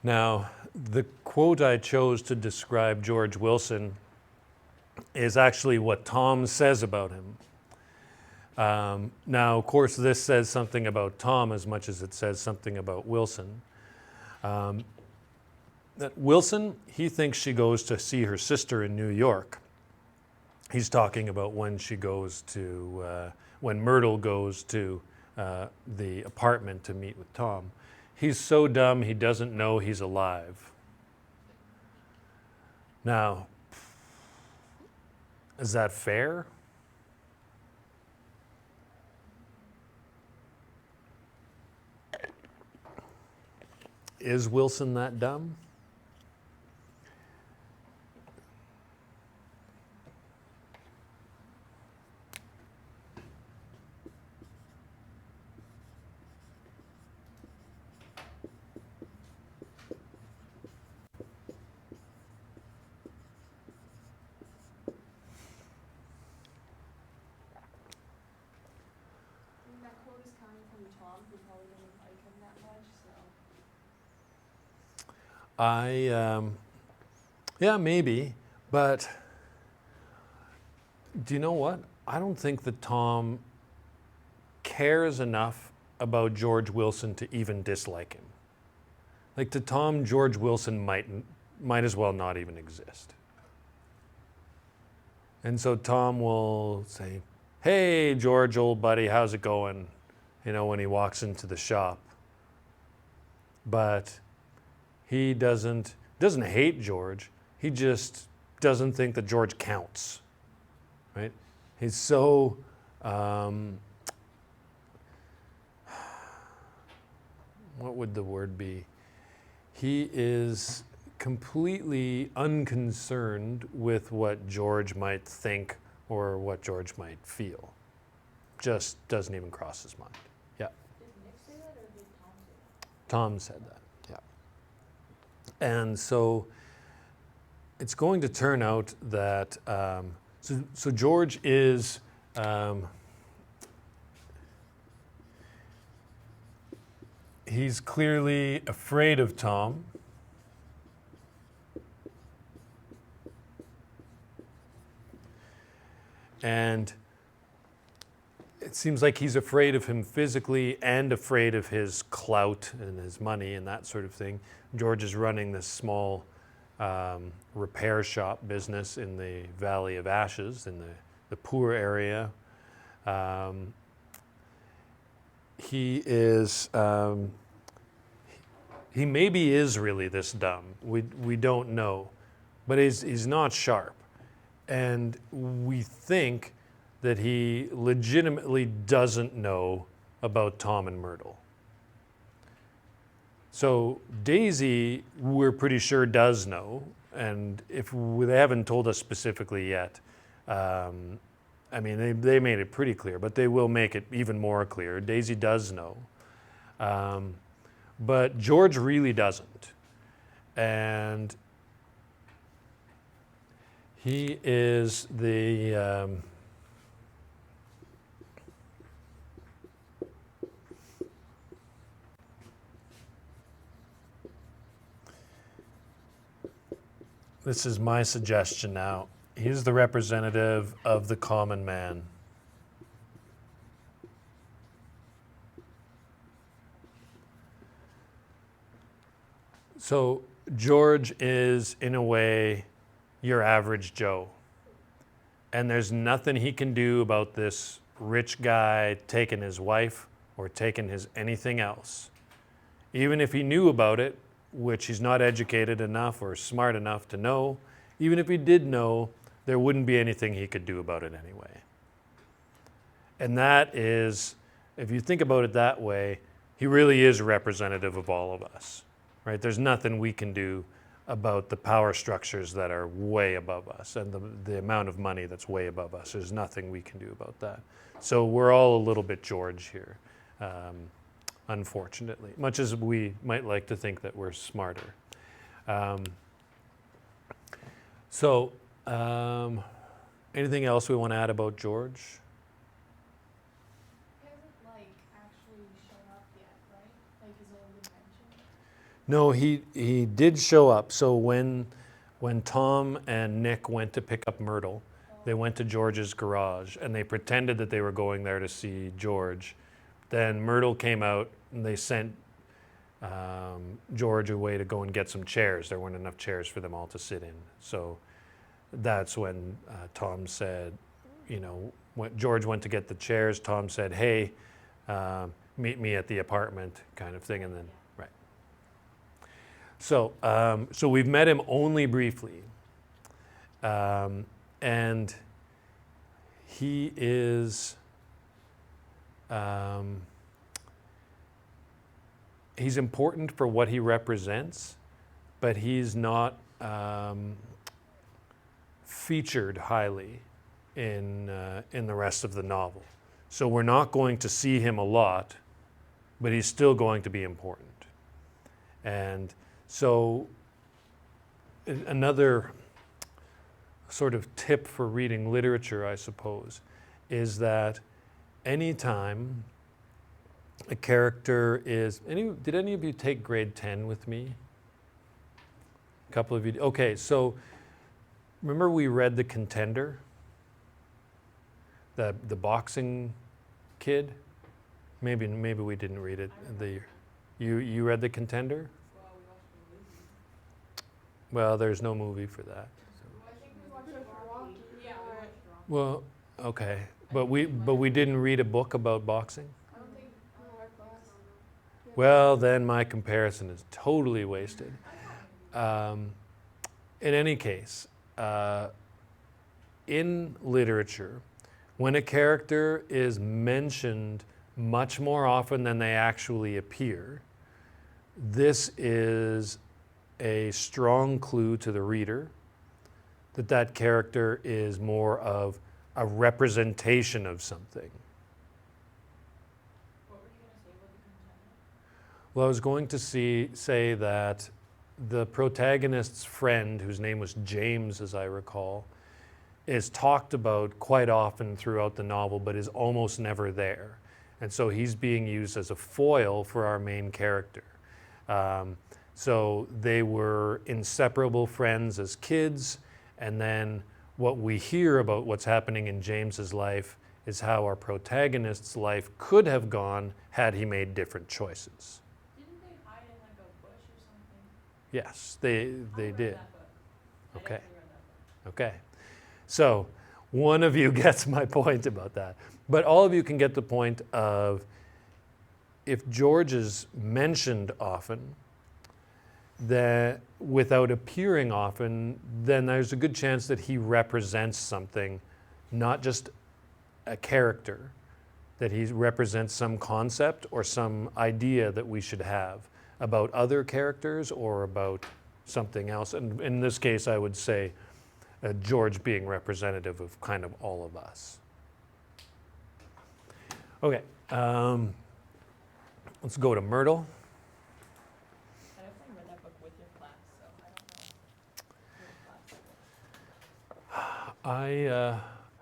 Now, the quote I chose to describe George Wilson is actually what Tom says about him. Now, of course, this says something about Tom as much as it says something about Wilson. That Wilson, he thinks she goes to see her sister in New York. He's talking about when she goes to, when Myrtle goes to the apartment to meet with Tom. He's so dumb he doesn't know he's alive. Now, is that fair? Is Wilson that dumb? That quote is coming from Tom, who probably didn't like him that much, so. Yeah, maybe, but do you know what? I don't think that Tom cares enough about George Wilson to even dislike him. Like to Tom, George Wilson might as well not even exist. And so Tom will say, "Hey, George, old buddy, how's it going?" You know, when he walks into the shop. But he doesn't hate George. He just doesn't think that George counts, right? He's so what would the word be? He is completely unconcerned with what George might think or what George might feel. Just doesn't even cross his mind. Yeah. Did Nick say that, or did Tom say that? Tom said that. Yeah. And so it's going to turn out that so George is he's clearly afraid of Tom. And it seems like he's afraid of him physically and afraid of his clout and his money and that sort of thing. George is running this small repair shop business in the Valley of Ashes, in the poor area. He is, he maybe is really this dumb. We don't know. But he's not sharp. And we think that he legitimately doesn't know about Tom and Myrtle. So Daisy, we're pretty sure does know, and if they haven't told us specifically yet, I mean, they made it pretty clear, but they will make it even more clear. Daisy does know, but George really doesn't, and he is the this is my suggestion now. He's the representative of the common man. So George is, in a way, your average Joe. And there's nothing he can do about this rich guy taking his wife or taking his anything else. Even if he knew about it, which he's not educated enough or smart enough to know, even if he did know, there wouldn't be anything he could do about it anyway. And that is, if you think about it that way, he really is representative of all of us, right? There's nothing we can do about the power structures that are way above us and the amount of money that's way above us. There's nothing we can do about that. So we're all a little bit George here, unfortunately, much as we might like to think that we're smarter. Anything else we want to add about George? He hasn't, like, actually shown up yet, right? Like, he's only been mentioned. No, he did show up. So when Tom and Nick went to pick up Myrtle, they went to George's garage and they pretended that they were going there to see George. Then Myrtle came out and they sent George away to go and get some chairs. There weren't enough chairs for them all to sit in. So that's when Tom said, you know, when George went to get the chairs, Tom said, hey, meet me at the apartment kind of thing. And then, right. So, so we've met him only briefly. And he is, he's important for what he represents, but he's not featured highly in the rest of the novel. So we're not going to see him a lot, but he's still going to be important. And so another sort of tip for reading literature, I suppose, is that anytime a character is, did any of you take grade 10 with me? A couple of you, okay, so remember we read The Contender? The boxing kid? Maybe we didn't read it. You read The Contender? Well, there's no movie for that. Well, okay, but we didn't read a book about boxing? Well, then my comparison is totally wasted. In any case, in literature, when a character is mentioned much more often than they actually appear, this is a strong clue to the reader that that character is more of a representation of something. What were you going to say about the contender? Well, I was going to say that the protagonist's friend, whose name was James, as I recall, is talked about quite often throughout the novel, but is almost never there. And so he's being used as a foil for our main character. So they were inseparable friends as kids, and then what we hear about what's happening in James's life is how our protagonist's life could have gone had he made different choices. Didn't they hide in like a bush or something? Yes, they I read did. that book. Okay. I definitely read that book. Okay. So one of you gets my point about that. But all of you can get the point of if George is mentioned often, that without appearing often, then there's a good chance that he represents something, not just a character, that he represents some concept or some idea that we should have about other characters or about something else. And in this case, I would say George being representative of kind of all of us. Okay, let's go to Myrtle. I definitely read that book with your class, so I don't know. Your class.